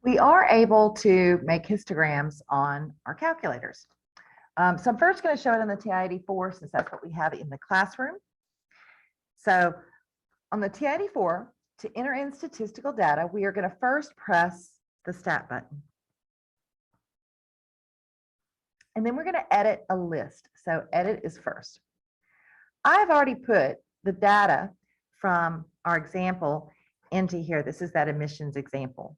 we are able to make histograms on our calculators. So I'm first going to show it on the TI-84 since that's what we have in the classroom. So on the TI-84, to enter in statistical data, we are going to first press the Stat button. And then we're going to edit a list. So edit is first. I've already put the data from our example into here. This is that emissions example.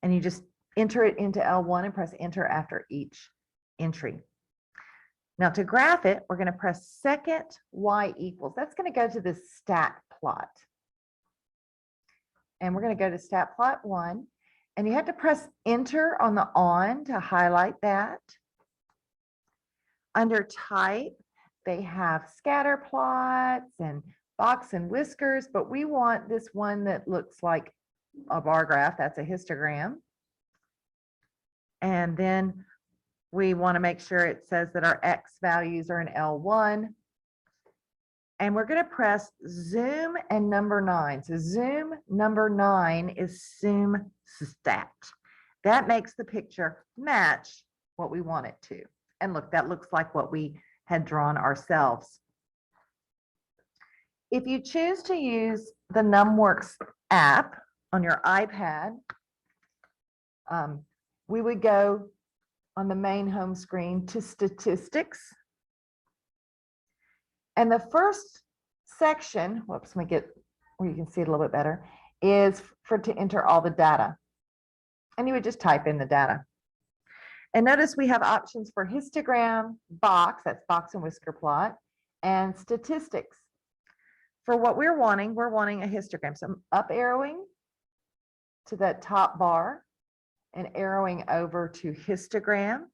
And you just enter it into L1 and press enter after each entry. Now to graph it, we're going to press second y equals. That's going to go to this stat plot. And we're going to go to stat plot 1. And you have to press enter on the on to highlight that. Under type, they have scatter plots and box and whiskers, but we want this one that looks like a bar graph. That's a histogram. And then we want to make sure it says that our X values are in L1. And we're going to press zoom and number 9. So zoom number 9 is zoom stat. That makes the picture match what we want it to. And look, that looks like what we had drawn ourselves. If you choose to use the NumWorks app on your iPad, we would go on the main home screen to statistics. And the first section, whoops, let me get where you can see it a little bit better, is to enter all the data. And you would just type in the data. And notice we have options for histogram, box, that's box and whisker plot, and statistics. For what we're wanting a histogram. So I'm up arrowing to that top bar and arrowing over to histogram,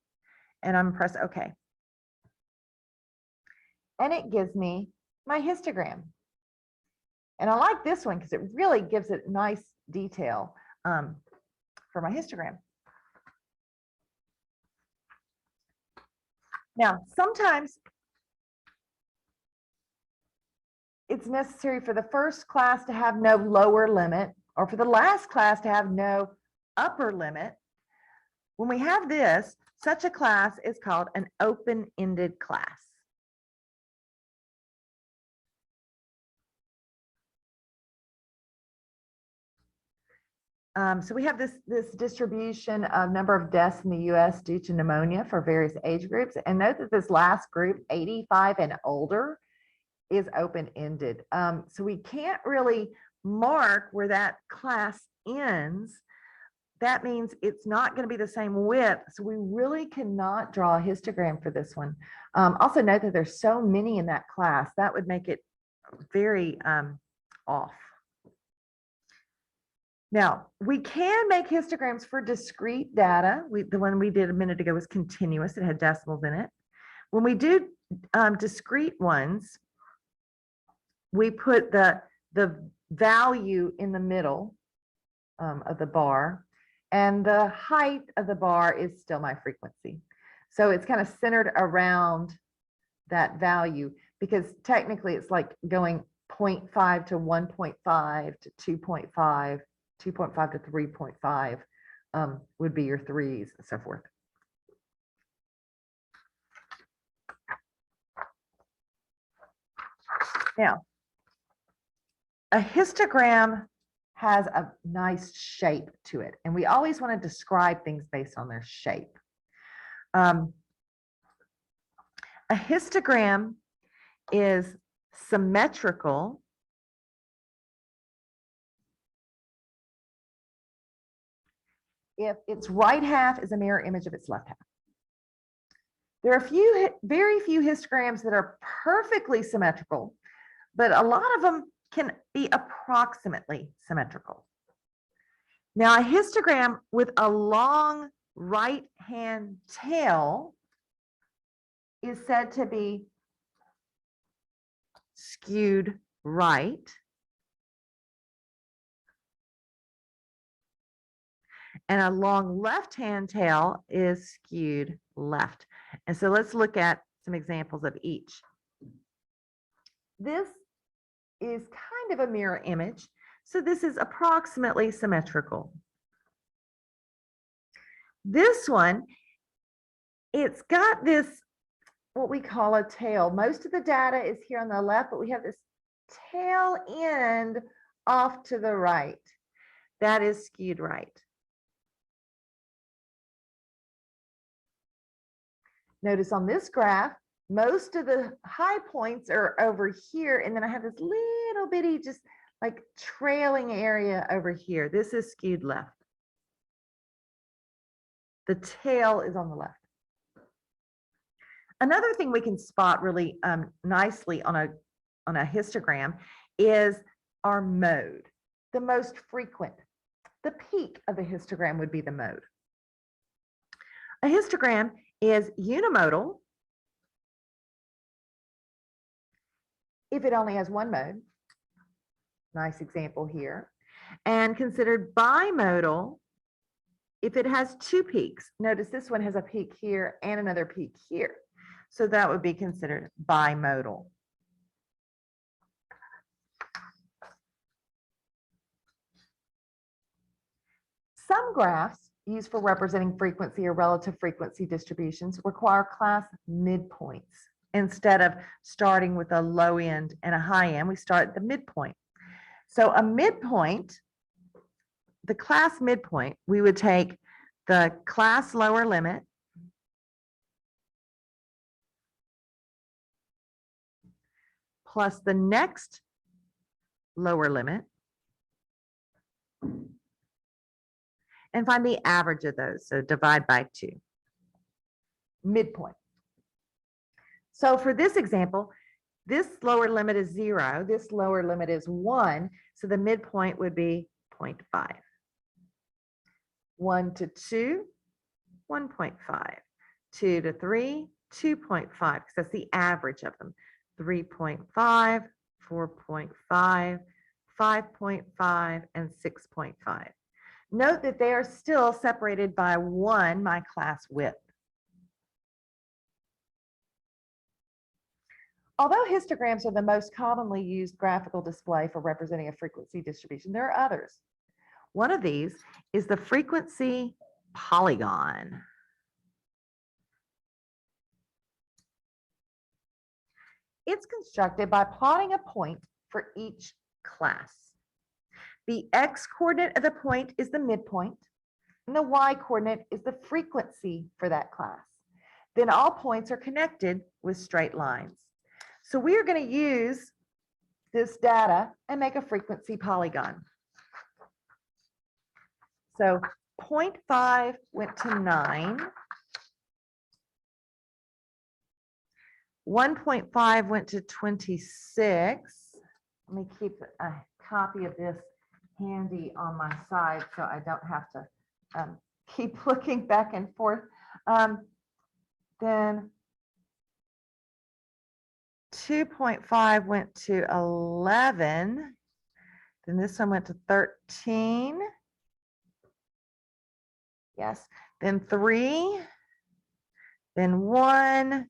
and I'm press OK. And it gives me my histogram. And I like this one because it really gives it nice detail for my histogram. Now, sometimes it's necessary for the first class to have no lower limit, or for the last class to have no upper limit. When we have this, such a class is called an open-ended class. So we have this distribution of number of deaths in the US due to pneumonia for various age groups. And note that this last group, 85 and older, is open-ended. So we can't really mark where that class ends. That means it's not going to be the same width. So we really cannot draw a histogram for this one. Also note that there's so many in that class. That would make it very off. Now, we can make histograms for discrete data. The one we did a minute ago was continuous. It had decimals in it. When we do discrete ones, we put the value in the middle of the bar, and the height of the bar is still my frequency. So it's kind of centered around that value, because technically it's like going 0.5 to 1.5 to 2.5. 2.5 to 3.5 would be your threes and so forth. Now, a histogram has a nice shape to it, and we always want to describe things based on their shape. A histogram is symmetrical if its right half is a mirror image of its left half. There are very few histograms that are perfectly symmetrical, but a lot of them can be approximately symmetrical. Now, a histogram with a long right-hand tail is said to be skewed right. And a long left-hand tail is skewed left. And so let's look at some examples of each. This is kind of a mirror image. So this is approximately symmetrical. This one, it's got this, what we call a tail. Most of the data is here on the left, but we have this tail end off to the right. That is skewed right. Notice on this graph, most of the high points are over here, and then I have this little bitty just like trailing area over here. This is skewed left. The tail is on the left. Another thing we can spot really nicely on a histogram is our mode, the most frequent. The peak of the histogram would be the mode. A histogram is unimodal if it only has one mode. Nice example here. And considered bimodal if it has two peaks. Notice this one has a peak here and another peak here. So that would be considered bimodal. Some graphs used for representing frequency or relative frequency distributions require class midpoints. Instead of starting with a low end and a high end, we start at the midpoint. So a midpoint, the class midpoint, we would take the class lower limit plus the next lower limit and find the average of those. So divide by 2. Midpoint. So for this example, this lower limit is 0, this lower limit is 1, so the midpoint would be 0.5. 1 to 2, 1.5. 2 to 3, 2.5, because that's the average of them. 3.5, 4.5, 5.5, and 6.5. Note that they are still separated by 1, my class width. Although histograms are the most commonly used graphical display for representing a frequency distribution, there are others. One of these is the frequency polygon. It's constructed by plotting a point for each class. The x-coordinate of the point is the midpoint, and the y-coordinate is the frequency for that class. Then all points are connected with straight lines. So we are going to use this data and make a frequency polygon. So 0.5 went to 9. 1.5 went to 26. Let me keep a copy of this handy on my side so I don't have to keep looking back and forth. Then 2.5 went to 11. Then this one went to 13. Yes. Then 3. Then 1.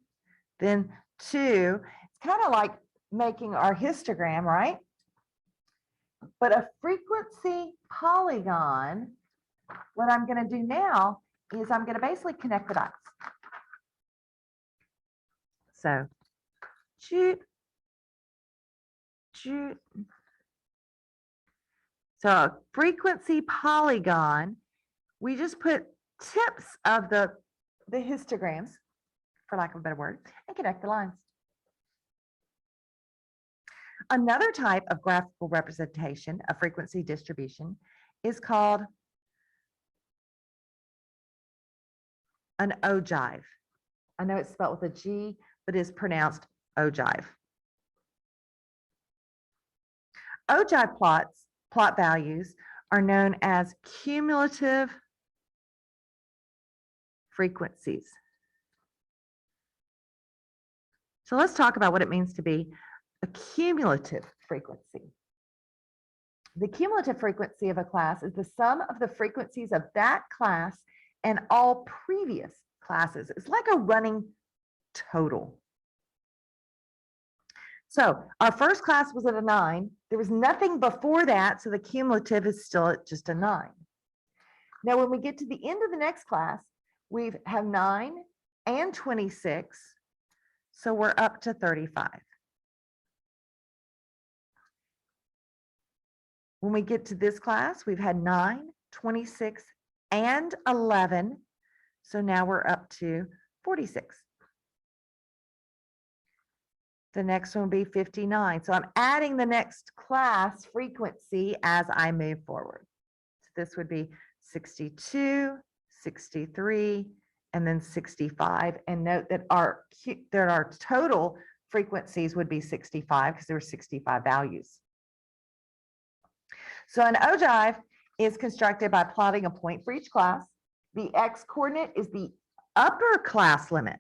Then 2. It's kind of like making our histogram, right? But a frequency polygon, what I'm going to do now is I'm going to basically connect the dots. So, shoot. So a frequency polygon, we just put tips of the histograms, for lack of a better word, and connect the lines. Another type of graphical representation of frequency distribution is called an ogive. I know it's spelled with a G, but it's pronounced ogive. Ogive plot values are known as cumulative frequencies. So let's talk about what it means to be a cumulative frequency. The cumulative frequency of a class is the sum of the frequencies of that class and all previous classes. It's like a running total. So our first class was at a 9. There was nothing before that, so the cumulative is still at just a 9. Now, when we get to the end of the next class, we have 9 and 26. So we're up to 35. When we get to this class, we've had 9, 26, and 11. So now we're up to 46. The next one will be 59. So I'm adding the next class frequency as I move forward. So this would be 62, 63, and then 65. And note that our total frequencies would be 65 because there were 65 values. So an ogive is constructed by plotting a point for each class. The x coordinate is the upper class limit.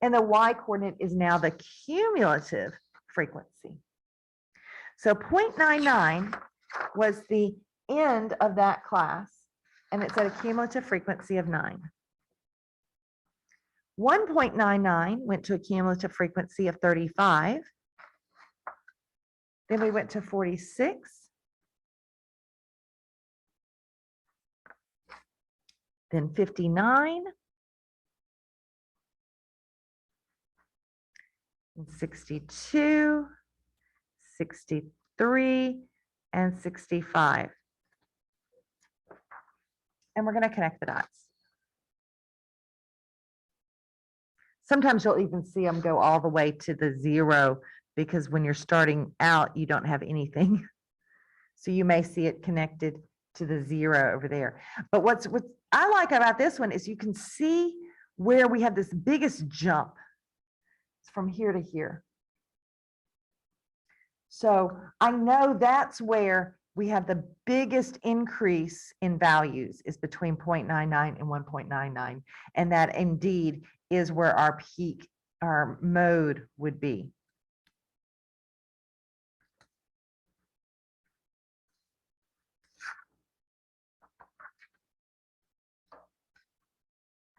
And the y coordinate is now the cumulative frequency. So 0.99 was the end of that class, and it's at a cumulative frequency of 9. 1.99 went to a cumulative frequency of 35. Then we went to 46. Then 59. And 62, 63, and 65. And we're going to connect the dots. Sometimes you'll even see them go all the way to the 0 because when you're starting out, you don't have anything. So you may see it connected to the 0 over there. But what I like about this one is you can see where we have this biggest jump. It's from here to here. So I know that's where we have the biggest increase in values is between 0.99 and 1.99. And that indeed is where our peak, our mode would be.